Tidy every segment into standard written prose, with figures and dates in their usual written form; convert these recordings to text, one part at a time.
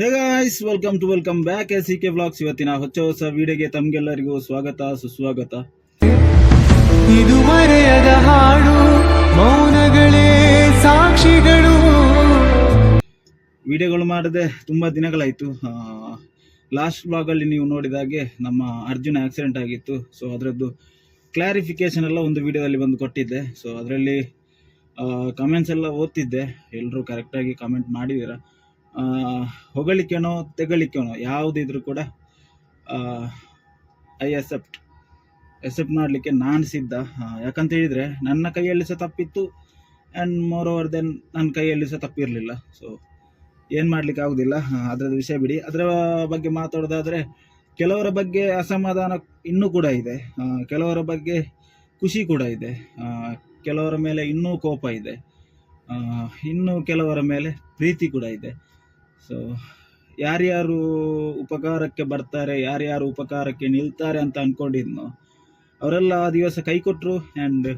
ಹೇ guys, welcome back SEK vlogs. ಇವತ್ತಿನ ಹೊಸ ವಿಡಿಯೋಗೆ ತಮಗೆಲ್ಲರಿಗೂ ಸ್ವಾಗತ ಸುಸ್ವಾಗತ. ಇದು ಮರೆಯದ ಹಾಡು, ಮೌನಗಳೇ ಸಾಕ್ಷಿಗಳು. ವಿಡಿಯೋಗಳು ಮಾಡದೆ ತುಂಬ ದಿನಗಳಾಯಿತು. ಲಾಸ್ಟ್ ವ್ಲಾಗಲ್ಲಿ ನೀವು ನೋಡಿದಾಗೆ ನಮ್ಮ ಅರ್ಜುನ ಆಕ್ಸಿಡೆಂಟ್ ಆಗಿತ್ತು. ಸೊ ಅದರದ್ದು ಕ್ಲಾರಿಫಿಕೇಶನ್ ಎಲ್ಲ ಒಂದು ವಿಡಿಯೋದಲ್ಲಿ ಬಂದು ಕೊಟ್ಟಿದ್ದೆ. ಸೊ ಅದರಲ್ಲಿ ಕಮೆಂಟ್ಸ್ ಎಲ್ಲ ಓದ್ತಿದ್ದೆ. ಎಲ್ಲರೂ ಕರೆಕ್ಟಾಗಿ ಕಮೆಂಟ್ ಮಾಡಿದ್ದೀರ. ಹೊಗಳಿಕೆನೋ ತೆಗಳಿಕೆನೋ ಯಾವುದಿದ್ರು ಕೂಡ ಐ ಎಕ್ಸೆಪ್ಟ್ ಮಾಡಲಿಕ್ಕೆ ನಾನು ಸಿದ್ಧ. ಯಾಕಂತ ಹೇಳಿದರೆ ನನ್ನ ಕೈಯಲ್ಲಿ ಸಹ ತಪ್ಪಿತ್ತು, ಆ್ಯಂಡ್ ಮೋರ್ ಓವರ್ ದೆನ್ ನನ್ನ ಕೈಯಲ್ಲಿ ಸಹ ತಪ್ಪಿರಲಿಲ್ಲ. ಸೊ ಏನು ಮಾಡಲಿಕ್ಕೆ ಆಗೋದಿಲ್ಲ. ಅದರದ್ದು ವಿಷಯ ಬಿಡಿ. ಅದರ ಬಗ್ಗೆ ಮಾತಾಡೋದಾದರೆ ಕೆಲವರ ಬಗ್ಗೆ ಅಸಮಾಧಾನ ಇನ್ನೂ ಕೂಡ ಇದೆ, ಕೆಲವರ ಬಗ್ಗೆ ಖುಷಿ ಕೂಡ ಇದೆ, ಕೆಲವರ ಮೇಲೆ ಇನ್ನೂ ಕೋಪ ಇದೆ, ಇನ್ನು ಕೆಲವರ ಮೇಲೆ ಪ್ರೀತಿ ಕೂಡ ಇದೆ. ಸೊ ಯಾರ್ಯಾರು ಉಪಕಾರಕ್ಕೆ ಬರ್ತಾರೆ, ಯಾರ್ಯಾರು ಉಪಕಾರಕ್ಕೆ ನಿಲ್ತಾರೆ ಅಂತ ಅಂದ್ಕೊಂಡಿದ್ನೋ ಅವರೆಲ್ಲ ಆ ದಿವಸ ಕೈ ಕೊಟ್ಟರು, ಆ್ಯಂಡ್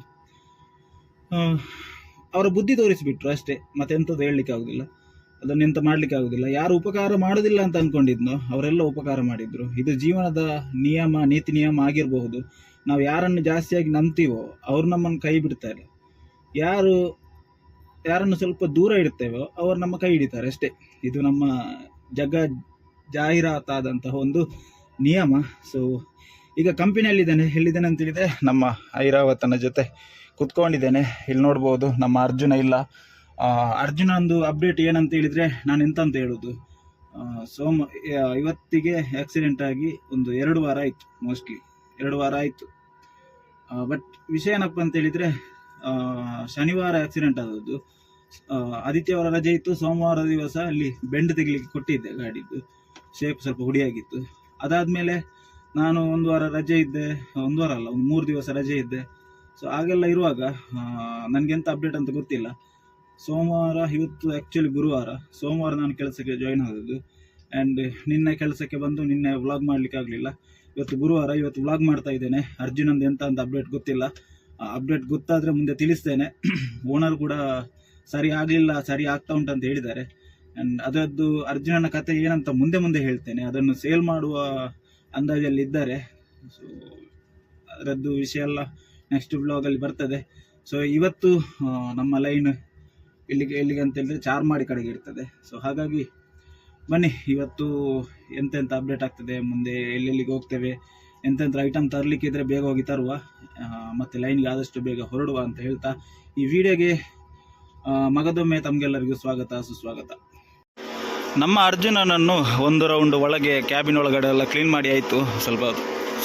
ಅವರ ಬುದ್ಧಿ ತೋರಿಸಿಬಿಟ್ರು ಅಷ್ಟೇ. ಮತ್ತೆಂಥದ್ದು ಹೇಳಲಿಕ್ಕೆ ಆಗೋದಿಲ್ಲ, ಅದನ್ನೆಂತ ಮಾಡಲಿಕ್ಕೆ ಆಗೋದಿಲ್ಲ. ಯಾರು ಉಪಕಾರ ಮಾಡೋದಿಲ್ಲ ಅಂತ ಅಂದ್ಕೊಂಡಿದ್ನೋ ಅವರೆಲ್ಲ ಉಪಕಾರ ಮಾಡಿದರು. ಇದು ಜೀವನದ ನಿಯಮ, ನೀತಿ ನಿಯಮ ಆಗಿರಬಹುದು. ನಾವು ಯಾರನ್ನು ಜಾಸ್ತಿಯಾಗಿ ನಂಬ್ತೀವೋ ಅವ್ರು ನಮ್ಮನ್ನು ಕೈ ಬಿಡ್ತಾರೆ, ಯಾರನ್ನು ಸ್ವಲ್ಪ ದೂರ ಇಡ್ತೇವೋ ಅವ್ರು ನಮ್ಮ ಕೈ ಹಿಡಿತಾರೆ ಅಷ್ಟೇ. ಇದು ನಮ್ಮ ಜಾಹೀರಾತಾದಂತಹ ಒಂದು ನಿಯಮ. ಸೊ ಈಗ ಕಂಪನಿಯಲ್ಲಿದ್ದೇನೆ. ಎಲ್ಲಿದ್ದೇನೆ ಅಂತೇಳಿದರೆ ನಮ್ಮ ಐರಾವತನ ಜೊತೆ ಕುತ್ಕೊಂಡಿದ್ದೇನೆ. ಇಲ್ಲಿ ನೋಡ್ಬೋದು ನಮ್ಮ ಅರ್ಜುನ ಇಲ್ಲ. ಅರ್ಜುನ ಒಂದು ಅಪ್ಡೇಟ್ ಏನಂತ ಹೇಳಿದರೆ, ನಾನು ಎಂತ ಅಂತ ಹೇಳೋದು, ಇವತ್ತಿಗೆ ಆಕ್ಸಿಡೆಂಟ್ ಆಗಿ ಒಂದು 2 ವಾರ ಆಯಿತು, ಮೋಸ್ಟ್ಲಿ 2 ವಾರ ಆಯಿತು. ಬಟ್ ವಿಷಯ ಏನಪ್ಪ ಅಂತ ಹೇಳಿದರೆ, ಶನಿವಾರ ಆಕ್ಸಿಡೆಂಟ್ ಆದದ್ದು, ಆದಿತ್ಯವಾರ ರಜೆ ಇತ್ತು, ಸೋಮವಾರ ದಿವಸ ಅಲ್ಲಿ ಬೆಂಡ್ ತೆಗಿಲಿಕ್ಕೆ ಕೊಟ್ಟಿದ್ದೆ ಗಾಡಿದ್ದು, ಶೇಪ್ ಸ್ವಲ್ಪ ಹುಡಿಯಾಗಿತ್ತು. ಅದಾದಮೇಲೆ ನಾನು 1 ವಾರ ರಜೆ ಇದ್ದೆ, 1 ವಾರ ಅಲ್ಲ, ಒಂದು 3 ದಿವಸ ರಜೆ ಇದ್ದೆ. ಸೊ ಹಾಗೆಲ್ಲ ಇರುವಾಗ ನನಗೆಂತ ಅಪ್ಡೇಟ್ ಅಂತ ಗೊತ್ತಿಲ್ಲ. ಸೋಮವಾರ, ಇವತ್ತು ಆ್ಯಕ್ಚುಲಿ ಗುರುವಾರ, ಸೋಮವಾರ ನಾನು ಕೆಲಸಕ್ಕೆ ಜಾಯ್ನ್ ಆದದ್ದು, ಆ್ಯಂಡ್ ನಿನ್ನೆ ಕೆಲಸಕ್ಕೆ ಬಂದು ನಿನ್ನೆ ವ್ಲಾಗ್ ಮಾಡಲಿಕ್ಕೆ ಆಗಲಿಲ್ಲ. ಇವತ್ತು ಗುರುವಾರ, ಇವತ್ತು ವ್ಲಾಗ್ ಮಾಡ್ತಾ ಇದ್ದೇನೆ. ಅರ್ಜುನಂದು ಎಂತ ಅಂತ ಅಪ್ಡೇಟ್ ಗೊತ್ತಿಲ್ಲ. ಅಪ್ಡೇಟ್ ಗೊತ್ತಾದರೆ ಮುಂದೆ ತಿಳಿಸ್ತೇನೆ. ಓನರ್ ಕೂಡ ಸರಿ ಆಗಲಿಲ್ಲ, ಸರಿ ಆಗ್ತಾ ಉಂಟಂತ ಹೇಳಿದ್ದಾರೆ. ಆ್ಯಂಡ್ ಅದರದ್ದು ಅರ್ಜುನನ ಕತೆ ಏನಂತ ಮುಂದೆ ಹೇಳ್ತೇನೆ. ಅದನ್ನು ಸೇಲ್ ಮಾಡುವ ಅಂದಾಜಲ್ಲಿ ಇದ್ದಾರೆ. ಸೊ ಅದರದ್ದು ವಿಷಯ ಎಲ್ಲ ನೆಕ್ಸ್ಟ್ ಬ್ಲಾಗಲ್ಲಿ ಬರ್ತದೆ. ಸೊ ಇವತ್ತು ನಮ್ಮ ಲೈನ್ ಎಲ್ಲಿಗೆ ಅಂತ ಹೇಳಿದ್ರೆ ಚಾರ್ಮಾಡಿ ಕಡೆಗೆ ಇರ್ತದೆ. ಸೊ ಹಾಗಾಗಿ ಬನ್ನಿ, ಇವತ್ತು ಎಂತೆಂಥ ಅಪ್ಡೇಟ್ ಆಗ್ತದೆ, ಮುಂದೆ ಎಲ್ಲೆಲ್ಲಿಗೆ ಹೋಗ್ತೇವೆ, ಎಂತೆಂಥ ಐಟಮ್ ತರಲಿಕ್ಕಿದ್ರೆ ಬೇಗ ಹೋಗಿ ತರುವ, ಮತ್ತು ಲೈನ್ಗೆ ಆದಷ್ಟು ಬೇಗ ಹೊರಡುವ ಅಂತ ಹೇಳ್ತಾ ಈ ವಿಡಿಯೋಗೆ ಮಗದೊಮ್ಮೆ ತಮಗೆಲ್ಲರಿಗೂ ಸ್ವಾಗತ ಸುಸ್ವಾಗತ. ನಮ್ಮ ಅರ್ಜುನನನ್ನು ಒಂದು ರೌಂಡ್ ಒಳಗೆ ಕ್ಯಾಬಿನ್ ಒಳಗಡೆ ಎಲ್ಲ ಕ್ಲೀನ್ ಮಾಡಿ ಆಯಿತು.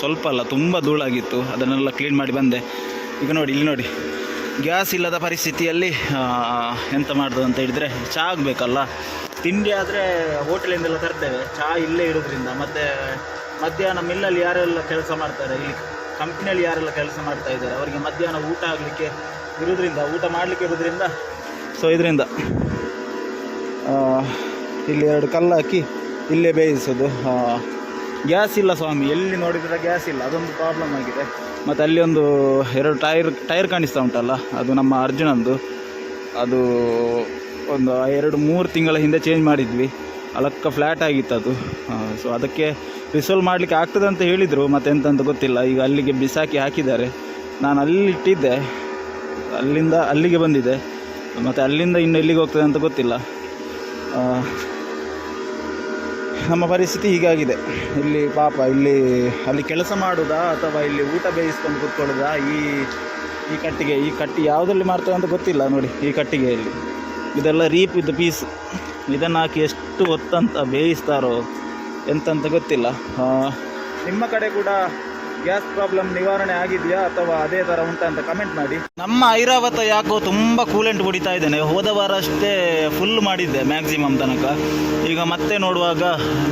ಸ್ವಲ್ಪ ಅಲ್ಲ, ತುಂಬ ಧೂಳಾಗಿತ್ತು, ಅದನ್ನೆಲ್ಲ ಕ್ಲೀನ್ ಮಾಡಿ ಬಂದೆ. ಈಗ ನೋಡಿ, ಇಲ್ಲಿ ನೋಡಿ, ಗ್ಯಾಸ್ ಇಲ್ಲದ ಪರಿಸ್ಥಿತಿಯಲ್ಲಿ ಎಂತ ಮಾಡೋದು ಅಂತ ಹೇಳಿದರೆ, ಚಹಾ ಆಗಬೇಕಲ್ಲ. ತಿಂಡಿ ಆದರೆ ಹೋಟೆಲಿಂದೆಲ್ಲ ತರ್ತೇವೆ, ಚಹಾ ಇಲ್ಲೇ ಇರೋದ್ರಿಂದ. ಮತ್ತು ಮಧ್ಯಾಹ್ನ ಮಿಲ್ಲಲ್ಲಿ ಯಾರೆಲ್ಲ ಕೆಲಸ ಮಾಡ್ತಾರೆ, ಇಲ್ಲಿ ಕಂಪ್ನಿಯಲ್ಲಿ ಯಾರೆಲ್ಲ ಕೆಲಸ ಮಾಡ್ತಾ ಇದ್ದಾರೆ ಅವರಿಗೆ ಮಧ್ಯಾಹ್ನ ಊಟ ಆಗಲಿಕ್ಕೆ ಇರೋದ್ರಿಂದ, ಊಟ ಮಾಡಲಿಕ್ಕೆ ಇರೋದ್ರಿಂದ, ಸೊ ಇದರಿಂದ ಇಲ್ಲಿ 2 ಕಲ್ಲು ಹಾಕಿ ಇಲ್ಲೇ ಬೇಯಿಸೋದು. ಗ್ಯಾಸ್ ಇಲ್ಲ ಸ್ವಾಮಿ, ಎಲ್ಲಿ ನೋಡಿದರೆ ಗ್ಯಾಸ್ ಇಲ್ಲ, ಅದೊಂದು ಪ್ರಾಬ್ಲಮ್ ಆಗಿದೆ. ಮತ್ತು ಅಲ್ಲಿ ಒಂದು 2 ಟೈರ್ ಕಾಣಿಸ್ತಾ ಉಂಟಲ್ಲ, ಅದು ನಮ್ಮ ಅರ್ಜುನಂದು. ಅದು ಒಂದು 2-3 ತಿಂಗಳ ಹಿಂದೆ ಚೇಂಜ್ ಮಾಡಿದ್ವಿ, ಅಲಕ್ಕ ಫ್ಲ್ಯಾಟ್ ಆಗಿತ್ತು ಅದು. ಸೊ ಅದಕ್ಕೆ ರಿಸಾಲ್ವ್ ಮಾಡಲಿಕ್ಕೆ ಆಗ್ತದೆ ಅಂತ ಹೇಳಿದರು, ಮತ್ತು ಎಂತಂತ ಗೊತ್ತಿಲ್ಲ. ಈಗ ಅಲ್ಲಿಗೆ ಬಿಸಾಕಿ ಹಾಕಿದ್ದಾರೆ. ನಾನು ಅಲ್ಲಿ ಇಟ್ಟಿದ್ದೆ, ಅಲ್ಲಿಂದ ಅಲ್ಲಿಗೆ ಬಂದಿದೆ, ಮತ್ತು ಅಲ್ಲಿಂದ ಇನ್ನು ಎಲ್ಲಿಗೆ ಹೋಗ್ತದೆ ಅಂತ ಗೊತ್ತಿಲ್ಲ. ನಮ್ಮ ಪರಿಸ್ಥಿತಿ ಹೀಗಾಗಿದೆ. ಇಲ್ಲಿ ಪಾಪ, ಅಲ್ಲಿ ಕೆಲಸ ಮಾಡೋದಾ ಅಥವಾ ಇಲ್ಲಿ ಊಟ ಬೇಯಿಸ್ಕೊಂಡು ಕೂತ್ಕೊಳ್ಳೋದಾ, ಈ ಕಟ್ಟಿ ಯಾವುದಲ್ಲಿ ಮಾಡ್ತಾರೆ ಅಂತ ಗೊತ್ತಿಲ್ಲ. ನೋಡಿ, ಈ ಕಟ್ಟಿಗೆಯಲ್ಲಿ ಇದೆಲ್ಲ ರೀಪ್ ವಿತ್ ಪೀಸ್, ಇದನ್ನು ಹಾಕಿ ಎಷ್ಟು ಹೊತ್ತಂತ ಬೇಯಿಸ್ತಾರೋ ಎಂತಂತ ಗೊತ್ತಿಲ್ಲ. ನಿಮ್ಮ ಕಡೆ ಕೂಡ ಗ್ಯಾಸ್ ಪ್ರಾಬ್ಲಮ್ ನಿವಾರಣೆ ಆಗಿದೆಯಾ ಅಥವಾ ಅದೇ ಥರ ಉಂಟಾ ಅಂತ ಕಮೆಂಟ್ ಮಾಡಿ. ನಮ್ಮ ಐರಾವತ ಯಾಕೋ ತುಂಬ ಕೂಲೆಂಟ್ ಹೊಡಿತಾ ಇದ್ದೇನೆ. ಹೋದ ವಾರ ಅಷ್ಟೇ ಫುಲ್ ಮಾಡಿದ್ದೆ ಮ್ಯಾಕ್ಸಿಮಮ್ ತನಕ. ಈಗ ಮತ್ತೆ ನೋಡುವಾಗ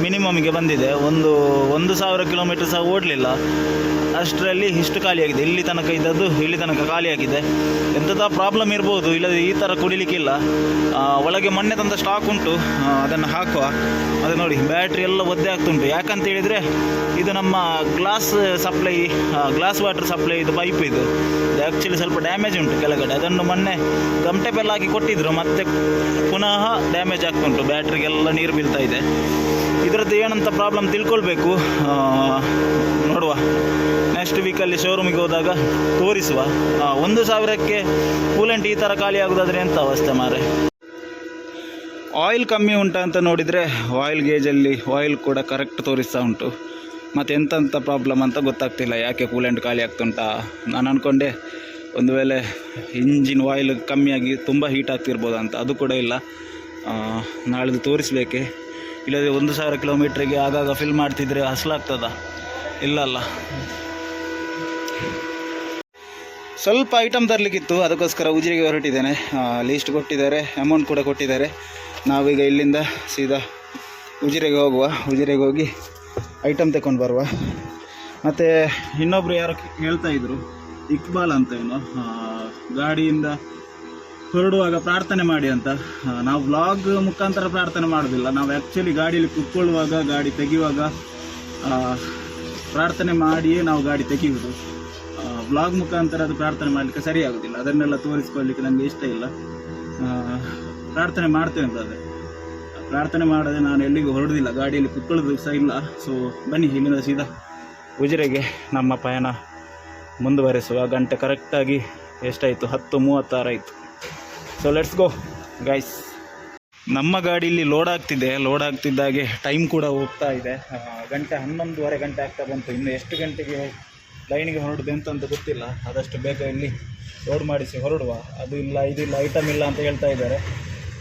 ಮಿನಿಮಮ್ಗೆ ಬಂದಿದೆ. 1,000 ಕಿಲೋಮೀಟರ್ ಸಹ ಓಡಲಿಲ್ಲ, ಅಷ್ಟರಲ್ಲಿ ಇಷ್ಟು ಖಾಲಿಯಾಗಿದೆ. ಇಲ್ಲಿ ತನಕ ಇದ್ದದ್ದು ಇಲ್ಲಿ ತನಕ ಖಾಲಿಯಾಗಿದೆ. ಎಂಥದ್ದು ಪ್ರಾಬ್ಲಮ್ ಇರ್ಬೋದು, ಇಲ್ಲದೆ ಈ ಥರ ಕುಡಿಲಿಕ್ಕಿಲ್ಲ. ಒಳಗೆ ಮೊನ್ನೆ ತಂದ ಸ್ಟಾಕ್ ಉಂಟು, ಅದನ್ನು ಹಾಕುವ. ಅದು ನೋಡಿ, ಬ್ಯಾಟ್ರಿ ಎಲ್ಲ ಒದ್ದೆ ಆಗ್ತುಂಟು. ಯಾಕಂತ ಹೇಳಿದರೆ ಇದು ನಮ್ಮ glass supply, glass water supply ಇದು ಪೈಪ್ ಇದು ಆ್ಯಕ್ಚುಲಿ ಸ್ವಲ್ಪ ಡ್ಯಾಮೇಜ್ ಉಂಟು ಕೆಳಗಡೆ. ಅದನ್ನು ಮೊನ್ನೆ ಗಮ್ಟೆ ಬೆಲ್ಲ ಹಾಕಿ ಕೊಟ್ಟಿದ್ರು, ಮತ್ತೆ ಪುನಃ ಡ್ಯಾಮೇಜ್ ಆಗ್ತುಂಟು, ಬ್ಯಾಟ್ರಿಗೆಲ್ಲ ನೀರು ಬೀಳ್ತಾ ಇದೆ. ಇದರದ್ದು ಏನಂತ ಪ್ರಾಬ್ಲಮ್ ತಿಳ್ಕೊಳ್ಬೇಕು, ನೋಡುವ ನೆಕ್ಸ್ಟ್ ವೀಕಲ್ಲಿ ಶೋರೂಮಿಗೆ ಹೋದಾಗ ತೋರಿಸುವ. 1,000ಕ್ಕೆ ಕೂಲೆಂಟ್ ಈ ಥರ ಖಾಲಿ ಆಗೋದಾದರೆ ಎಂಥ ಅವಸ್ಥೆ ಮಾರೆ. ಆಯಿಲ್ ಕಮ್ಮಿ ಉಂಟಾ ಅಂತ ನೋಡಿದರೆ ಆಯಿಲ್ ಗೇಜಲ್ಲಿ ಆಯಿಲ್ ಕೂಡ ಕರೆಕ್ಟ್ ತೋರಿಸ್ತಾ ಉಂಟು. ಮತ್ತು ಎಂತೆಂಥ ಪ್ರಾಬ್ಲಮ್ ಅಂತ ಗೊತ್ತಾಗ್ತಿಲ್ಲ, ಯಾಕೆ ಕೂಲೆಂಟ್ ಖಾಲಿ ಆಗ್ತುಂಟಾ. ನಾನು ಅಂದ್ಕೊಂಡೆ ಒಂದು ವೇಳೆ ಇಂಜಿನ್ ಆಯಿಲ್ ಕಮ್ಮಿಯಾಗಿ ತುಂಬ ಹೀಟ್ ಆಗ್ತಿರ್ಬೋದು ಅಂತ, ಅದು ಕೂಡ ಇಲ್ಲ. ನಾಳಿದ್ದು ತೋರಿಸ್ಬೇಕೆ, ಇಲ್ಲದೆ 1,000 ಕಿಲೋಮೀಟ್ರಿಗೆ ಆಗಾಗ ಫಿಲ್ ಮಾಡ್ತಿದ್ರೆ ಹಸಲಾಗ್ತದ? ಇಲ್ಲಲ್ಲ. ಸ್ವಲ್ಪ ಐಟಮ್ ತರಲಿಕ್ಕಿತ್ತು, ಅದಕ್ಕೋಸ್ಕರ ಉಜಿರೆಗೆ ಹೊರಟಿದ್ದೇನೆ. ಲೀಸ್ಟ್ ಕೊಟ್ಟಿದ್ದಾರೆ, ಅಮೌಂಟ್ ಕೂಡ ಕೊಟ್ಟಿದ್ದಾರೆ. ನಾವೀಗ ಇಲ್ಲಿಂದ ಸೀದಾ ಉಜಿರೆಗೆ ಹೋಗುವ. ಉಜಿರೆಗೆ ಹೋಗಿ ಐಟಮ್ ತಗೊಂಡು ಬರುವ. ಮತ್ತು ಇನ್ನೊಬ್ಬರು ಯಾರು ಹೇಳ್ತಾ ಇದ್ರು, ಇಕ್ಬಾಲ್ ಅಂತ ಏನು, ಗಾಡಿಯಿಂದ ಹೊರಡುವಾಗ ಪ್ರಾರ್ಥನೆ ಮಾಡಿ ಅಂತ. ನಾವು ವ್ಲಾಗ್ ಮುಖಾಂತರ ಪ್ರಾರ್ಥನೆ ಮಾಡೋದಿಲ್ಲ, ನಾವು ಆ್ಯಕ್ಚುಲಿ ಗಾಡಿಯಲ್ಲಿ ಕುತ್ಕೊಳ್ಳುವಾಗ, ಗಾಡಿ ತೆಗೆಯುವಾಗ ಪ್ರಾರ್ಥನೆ ಮಾಡಿಯೇ ನಾವು ಗಾಡಿ ತೆಗೆಯುವುದು. ವ್ಲಾಗ್ ಮುಖಾಂತರ ಅದು ಪ್ರಾರ್ಥನೆ ಮಾಡಲಿಕ್ಕೆ ಸರಿಯಾಗೋದಿಲ್ಲ, ಅದನ್ನೆಲ್ಲ ತೋರಿಸ್ಕೊಳ್ಳಿಕ್ಕೆ ನನಗೆ ಇಷ್ಟ ಇಲ್ಲ. ಪ್ರಾರ್ಥನೆ ಮಾಡ್ತೇನೆ ಬ್ರದರ್, ಪ್ರಾರ್ಥನೆ ಮಾಡದೆ ನಾನು ಎಲ್ಲಿಗೂ ಹೊರಡುವುದಿಲ್ಲ, ಗಾಡಿಯಲ್ಲಿ ಕುತ್ಕೊಳ್ಳೋದು ಸಹ ಇಲ್ಲ. ಸೊ ಬನ್ನಿ, ಇಲ್ಲಿಂದ ಸೀದಾ ಉಜಿರೆಗೆ ನಮ್ಮ ಪಯಣ ಮುಂದುವರೆಸುವ. ಗಂಟೆ ಕರೆಕ್ಟಾಗಿ ಎಷ್ಟಾಯಿತು? 10:36 ಆಯಿತು. So let's go guys. ನಮ್ಮ ಗಾಡಿಯಲ್ಲಿ ಲೋಡ್ ಆಗ್ತಿದ್ದಾಗೆ ಟೈಮ್ ಕೂಡ ಹೋಗ್ತಾ ಇದೆ. ಗಂಟೆ 11:15 ಗಂಟೆ ಆಗ್ತಾ ಬಂತು. ಇನ್ನು ಎಷ್ಟು ಗಂಟೆಗೆ ಲೈನಿಗೆ ಹೊರಡುದು ಅಂತ ಗೊತ್ತಿಲ್ಲ. ಆದಷ್ಟು ಬೇಗ ಇಲ್ಲಿ ಲೋಡ್ ಮಾಡಿಸಿ ಹೊರಡುವ. ಅದು ಇಲ್ಲ, ಇದಿಲ್ಲ, ಐಟಮ್ ಇಲ್ಲ ಅಂತ ಹೇಳ್ತಾ ಇದ್ದಾರೆ.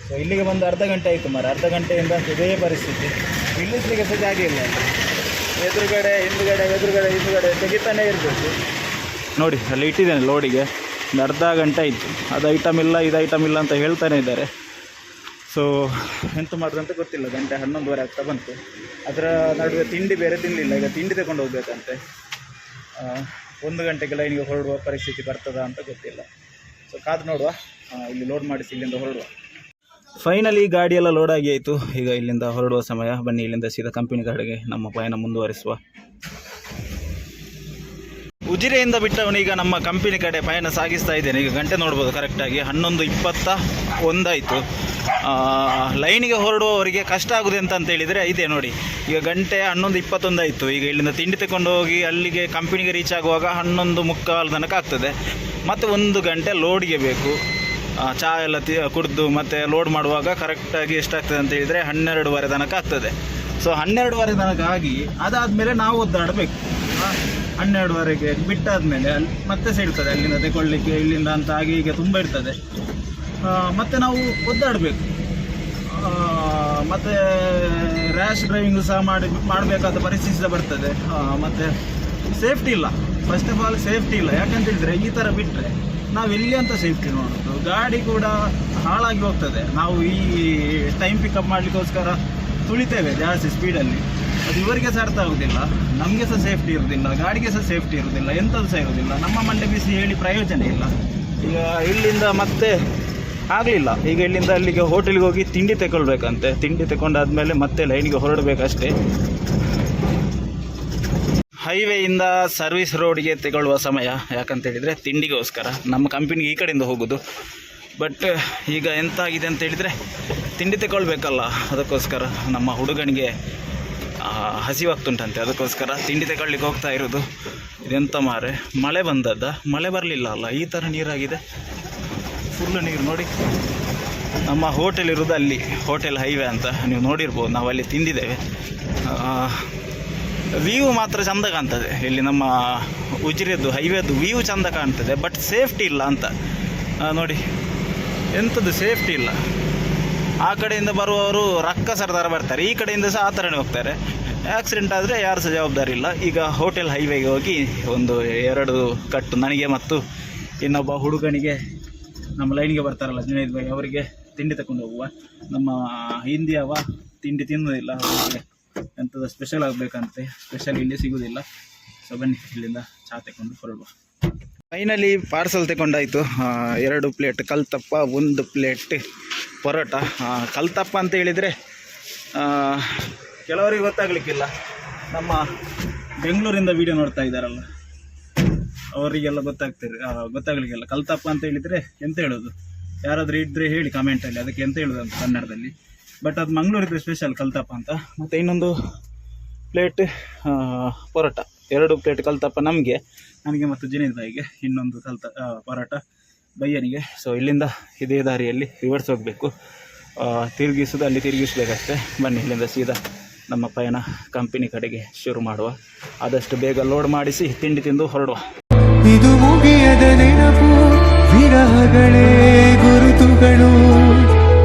ಸೊ ಇಲ್ಲಿಗೆ ಬಂದು ಅರ್ಧ ಗಂಟೆ ಆಯಿತು ಮಾರೆ. ಅರ್ಧ ಗಂಟೆಯಿಂದ ಇದೇ ಪರಿಸ್ಥಿತಿ, ನಿಲ್ಲಿಸಲಿಕ್ಕೆ ಸಹ ಜಾಗ ಇಲ್ಲ. ಎದುರುಗಡೆ ಹಿಂದುಗಡೆ ತೆಗಿತಾನೆ ಇರಬೇಕು. ನೋಡಿ ಅಲ್ಲಿ ಇಟ್ಟಿದ್ದೇನೆ ಲೋಡಿಗೆ, ಒಂದು ಅರ್ಧ ಗಂಟೆ ಆಯಿತು. ಅದು ಐಟಮ್ ಇಲ್ಲ, ಇದು ಐಟಮ್ ಇಲ್ಲ ಅಂತ ಹೇಳ್ತಾನೆ ಇದ್ದಾರೆ. ಸೊ ಎಂತ ಮಾಡೋದಂತ ಗೊತ್ತಿಲ್ಲ. ಗಂಟೆ 11:15 ಆಗ್ತಾ ಬಂತು. ಅದರ ನಡುವೆ ತಿಂಡಿ ಬೇರೆ ತಿನ್ನಲಿಲ್ಲ. ಈಗ ತಿಂಡಿ ತಗೊಂಡು ಹೋಗ್ಬೇಕಂತೆ. 1 ಗಂಟೆಗೆ ಲೈನಿಗೆ ಹೊರಡುವ ಪರಿಸ್ಥಿತಿ ಬರ್ತದಾ ಅಂತ ಗೊತ್ತಿಲ್ಲ. ಸೊ ಕಾದು ನೋಡುವ. ಇಲ್ಲಿ ಲೋಡ್ ಮಾಡಿಸಿ ಇಲ್ಲಿಂದ ಹೊರಡುವ. ಫೈನಲಿ ಗಾಡಿಯೆಲ್ಲ ಲೋಡ್ ಆಗಿ ಆಯಿತು. ಈಗ ಇಲ್ಲಿಂದ ಹೊರಡುವ ಸಮಯ. ಬನ್ನಿ, ಇಲ್ಲಿಂದ ಸೀದಾ ಕಂಪನಿ ಕಡೆಗೆ ನಮ್ಮ ಪಯಣ ಮುಂದುವರಿಸುವ. ಉಜಿರೆಯಿಂದ ಬಿಟ್ಟವನೀಗ ನಮ್ಮ ಕಂಪನಿ ಕಡೆ ಪಯಣ ಸಾಗಿಸ್ತಾ ಇದ್ದೇನೆ. ಈಗ ಗಂಟೆ ನೋಡ್ಬೋದು ಕರೆಕ್ಟಾಗಿ 11:21 ಆಯಿತು. ಲೈನಿಗೆ ಹೊರಡುವವರಿಗೆ ಕಷ್ಟ ಆಗುದೆ ಅಂತ ಹೇಳಿದರೆ ಇದೆ ನೋಡಿ. ಈಗ ಗಂಟೆ 11:21 ಆಯಿತು. ಈಗ ಇಲ್ಲಿಂದ ತಿಂಡಿ ತಗೊಂಡು ಹೋಗಿ ಅಲ್ಲಿಗೆ ಕಂಪನಿಗೆ ರೀಚ್ ಆಗುವಾಗ 11:45 ತನಕ ಆಗ್ತದೆ. ಮತ್ತು 1 ಗಂಟೆ ಲೋಡ್ಗೆ ಬೇಕು. ಚಹಾ ಎಲ್ಲ ಕುಡಿದು ಮತ್ತು ಲೋಡ್ ಮಾಡುವಾಗ ಕರೆಕ್ಟಾಗಿ ಎಷ್ಟಾಗ್ತದೆ ಅಂತ ಹೇಳಿದರೆ 12:15 ತನಕ ಆಗ್ತದೆ. ಸೊ 12:15 ತನಕ ಆಗಿ ಅದಾದಮೇಲೆ ನಾವು ಒದ್ದಾಡಬೇಕು. 12:15ಗೆ ಬಿಟ್ಟಾದಮೇಲೆ ಅಲ್ಲಿ ಮತ್ತೆ ಸಿಗ್ತದೆ ಅಲ್ಲಿಂದ ತಗೊಳ್ಳಿಕ್ಕೆ, ಇಲ್ಲಿಂದ ಅಂತ ಹಾಗೆ ಹೀಗೆ ತುಂಬ ಇರ್ತದೆ. ಮತ್ತು ನಾವು ಒದ್ದಾಡಬೇಕು. ಮತ್ತು ರ್ಯಾಶ್ ಡ್ರೈವಿಂಗು ಸಹ ಮಾಡಬೇಕಾದ ಪರಿಸ್ಥಿತಿ ಸಹ ಬರ್ತದೆ. ಮತ್ತು ಸೇಫ್ಟಿ ಇಲ್ಲ. ಫಸ್ಟ್ ಆಫ್ ಆಲ್ ಸೇಫ್ಟಿ ಇಲ್ಲ. ಯಾಕಂತ ಹೇಳಿದರೆ ಈ ಥರ ಬಿಟ್ಟರೆ ನಾವು ಎಲ್ಲಿ ಅಂತ ಸೇಫ್ಟಿ ನೋಡೋದು. ಗಾಡಿ ಕೂಡ ಹಾಳಾಗಿ ಹೋಗ್ತದೆ. ನಾವು ಈ ಟೈಮ್ ಪಿಕಪ್ ಮಾಡಲಿಕ್ಕೋಸ್ಕರ ತುಳಿತೇವೆ ಜಾಸ್ತಿ ಸ್ಪೀಡಲ್ಲಿ. ಅದು ಇವರಿಗೆ ಸಹ ಅರ್ಥ ಆಗೋದಿಲ್ಲ, ನಮಗೆ ಸಹ ಸೇಫ್ಟಿ ಇರೋದಿಲ್ಲ, ಗಾಡಿಗೆ ಸಹ ಸೇಫ್ಟಿ ಇರೋದಿಲ್ಲ, ಎಂಥದ್ದು ಸಹ ಇರೋದಿಲ್ಲ. ನಮ್ಮ ಮಂಡೆ ಬಿಸಿ ಹೇಳಿ ಪ್ರಯೋಜನ ಇಲ್ಲ. ಈಗ ಇಲ್ಲಿಂದ ಮತ್ತೆ ಆಗಲಿಲ್ಲ. ಈಗ ಇಲ್ಲಿಂದ ಅಲ್ಲಿಗೆ ಹೋಟೆಲ್ಗೆ ಹೋಗಿ ತಿಂಡಿ ತಗೊಳ್ಬೇಕಂತೆ. ತಿಂಡಿ ತಗೊಂಡಾದ್ಮೇಲೆ ಮತ್ತೆ ಲೈನಿಗೆ ಹೊರಡಬೇಕಷ್ಟೇ. ಹೈವೇಯಿಂದ ಸರ್ವಿಸ್ ರೋಡ್ಗೆ ತಗೊಳ್ಳುವ ಸಮಯ. ಯಾಕಂತೇಳಿದರೆ ತಿಂಡಿಗೋಸ್ಕರ ನಮ್ಮ ಕಂಪನಿಗೆ ಈ ಕಡೆಯಿಂದ ಹೋಗೋದು. ಬಟ್ ಈಗ ಎಂತ ಆಗಿದೆ ಅಂತ ಹೇಳಿದರೆ ತಿಂಡಿ ತಗೊಳ್ಬೇಕಲ್ಲ, ಅದಕ್ಕೋಸ್ಕರ ನಮ್ಮ ಹುಡುಗನಿಗೆ ಹಸಿವಾಗ್ತುಂಟಂತೆ. ಅದಕ್ಕೋಸ್ಕರ ತಿಂಡಿ ತಗೊಳ್ಳಿಕ್ಕೆ ಹೋಗ್ತಾ ಇರೋದು. ಇದೆಂತ ಮಾರೆ, ಮಳೆ ಬಂದದ್ದ? ಮಳೆ ಬರಲಿಲ್ಲ ಅಲ್ಲ, ಈ ಥರ ನೀರಾಗಿದೆ. ಫುಲ್ಲು ನೀರು ನೋಡಿ. ನಮ್ಮ ಹೋಟೆಲ್ ಇರೋದು ಅಲ್ಲಿ, ಹೋಟೆಲ್ ಹೈವೇ ಅಂತ ನೀವು ನೋಡಿರ್ಬೋದು. ನಾವು ಅಲ್ಲಿ ತಿಂದಿದ್ದೇವೆ. ವ್ಯೂ ಮಾತ್ರ ಚೆಂದ ಕಾಣ್ತದೆ. ಇಲ್ಲಿ ನಮ್ಮ ಉಜಿರೆದ್ದು ಹೈವೇದು ವ್ಯೂ ಚೆಂದ ಕಾಣ್ತದೆ. ಬಟ್ ಸೇಫ್ಟಿ ಇಲ್ಲ ಅಂತ ನೋಡಿ. ಎಂಥದ್ದು ಸೇಫ್ಟಿ ಇಲ್ಲ. ಆ ಕಡೆಯಿಂದ ಬರುವವರು ರಕ್ಕಸರ ಥರ ಬರ್ತಾರೆ, ಈ ಕಡೆಯಿಂದ ಸಹ ಆ ಥರನೇ ಹೋಗ್ತಾರೆ. ಆಕ್ಸಿಡೆಂಟ್ ಆದರೆ ಯಾರು ಸಹ ಜವಾಬ್ದಾರಿ ಇಲ್ಲ. ಈಗ ಹೋಟೆಲ್ ಹೈವೇಗೆ ಹೋಗಿ 1-2 ಕಟ್ಟು ನನಗೆ ಮತ್ತು ಇನ್ನೊಬ್ಬ ಹುಡುಗನಿಗೆ, ನಮ್ಮ ಲೈನಿಗೆ ಬರ್ತಾರಲ್ಲ ಜುನೈದ್ ಭಾಯಿ, ಅವರಿಗೆ ತಿಂಡಿ ತಗೊಂಡು ಹೋಗುವ. ನಮ್ಮ ಹಿಂದಿಯವ ತಿಂಡಿ ತಿನ್ನೋದಿಲ್ಲ, ಅವರಿಗೆ ಎಂಥದ್ದು ಸ್ಪೆಷಲ್ ಆಗಬೇಕಂತೆ. ಸ್ಪೆಷಲ್ ಇಲ್ಲಿ ಸಿಗೋದಿಲ್ಲ. ಸೊ ಬನ್ನಿ, ಇಲ್ಲಿಂದ ಚಹಾ ತಗೊಂಡು ಹೊರಡುವ. ಫೈನಲಿ ಪಾರ್ಸಲ್ ತಗೊಂಡಾಯಿತು. 2 ಪ್ಲೇಟ್ ಕಲ್ತಪ್ಪ, 1 ಪ್ಲೇಟ್ ಪರೋಟ. ಕಲ್ತಪ್ಪ ಅಂತ ಹೇಳಿದರೆ ಕೆಲವರಿಗೆ ಗೊತ್ತಾಗಲಿಕ್ಕಿಲ್ಲ. ನಮ್ಮ ಬೆಂಗಳೂರಿಂದ ವೀಡಿಯೋ ನೋಡ್ತಾ ಇದ್ದಾರಲ್ಲ, ಅವರಿಗೆಲ್ಲ ಗೊತ್ತಾಗ್ಲಿಕ್ಕೆಲ್ಲ ಕಲ್ತಪ್ಪ ಅಂತ ಹೇಳಿದರೆ ಎಂತ ಹೇಳೋದು, ಯಾರಾದರೂ ಇದ್ದರೆ ಹೇಳಿ ಕಮೆಂಟಲ್ಲಿ ಅದಕ್ಕೆ ಎಂತ ಹೇಳೋದು ಅಂತ ಕನ್ನಡದಲ್ಲಿ. ಬಟ್ ಅದು ಮಂಗಳೂರಿದ್ದು ಸ್ಪೆಷಲ್ ಕಲ್ತಪ್ಪ ಅಂತ. ಮತ್ತು ಇನ್ನೊಂದು ಪ್ಲೇಟ್ ಪರೋಟ, 2 ಪ್ಲೇಟ್ ಕಲ್ತಪ್ಪ ನನಗೆ ಮತ್ತು ಜಿನೇದ್ ಬಾಯಿಗೆ, ಇನ್ನೊಂದು ಪರೋಟ ಬಯ್ಯನಿಗೆ. ಸೊ ಇಲ್ಲಿಂದ ಇದೇ ದಾರಿಯಲ್ಲಿ ರಿವರ್ಸ್ ಹೋಗಬೇಕು, ತಿರುಗಿಸೋದು ಅಲ್ಲಿ ತಿರುಗಿಸ್ಬೇಕಷ್ಟೇ. ಬನ್ನಿ ಇಲ್ಲಿಂದ ಸೀದಾ ನಮ್ಮ ಪಯಣ ಕಂಪನಿ ಕಡೆಗೆ ಶುರು ಮಾಡುವ. ಆದಷ್ಟು ಬೇಗ ಲೋಡ್ ಮಾಡಿಸಿ ತಿಂಡಿ ತಿಂದು ಹೊರಡುವ. ಇದು ಮುಗಿಯದ ನೆನಪು, ವಿರಹಗಳೇ ಗುರುತುಗಳು.